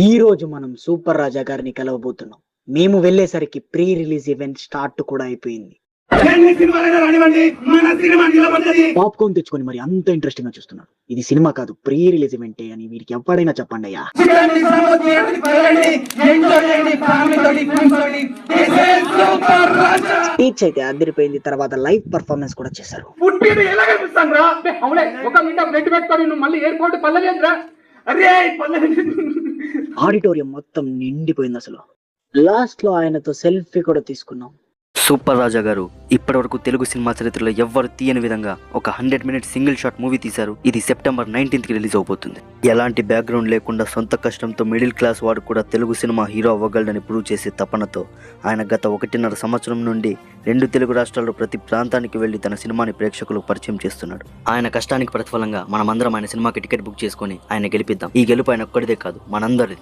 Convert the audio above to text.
ఈ రోజు మనం సూపర్ రాజా గారిని కలవబోతున్నాం. మేము వెళ్ళేసరికి ప్రీ రిలీజ్ ఈవెంట్ స్టార్ట్ కూడా అయిపోయింది. పాప్కార్న్ తెచ్చుకొని మరి అంత ఇంట్రెస్టింగ్ గా చూస్తున్నాడు. ఇది సినిమా కాదు, ప్రీ రిలీజ్ ఈవెంటే అని వీరికి ఎవరైనా చెప్పండి అయ్యా. స్పీచ్ అయితే అదిరిపోయింది. తర్వాత లైవ్ పర్ఫార్మెన్స్ కూడా చేశారు. ఆడిటోరియం మొత్తం నిండిపోయింది. అసలు లాస్ట్ లో ఆయనతో సెల్ఫీ కూడా తీసుకున్నాం. సూపర్ రాజా గారు ఇప్పటి వరకు తెలుగు సినిమా చరిత్రలో ఎవ్వరు తీయని విధంగా ఒక 100 మినిట్ సింగిల్ షాట్ మూవీ తీశారు. ఇది సెప్టెంబర్ 19th కి రిలీజ్ అవబోతుంది. ఎలాంటి బ్యాక్గ్రౌండ్ లేకుండా సొంత కష్టంతో మిడిల్ క్లాస్ వాడు కూడా తెలుగు సినిమా హీరో అవ్వగలడని ప్రూవ్ చేసే తపనతో ఆయన గత 1.5 సంవత్సరం నుండి 2 తెలుగు రాష్ట్రాల్లో ప్రతి ప్రాంతానికి వెళ్లి తన సినిమాని ప్రేక్షకులకు పరిచయం చేస్తున్నాడు. ఆయన కష్టానికి ప్రతిఫలంగా మనమందరం ఆయన సినిమాకి టికెట్ బుక్ చేసుకుని ఆయన గెలిపిద్దాం. ఈ గెలుపు ఆయన ఒక్కడిదే కాదు, మనందరిది.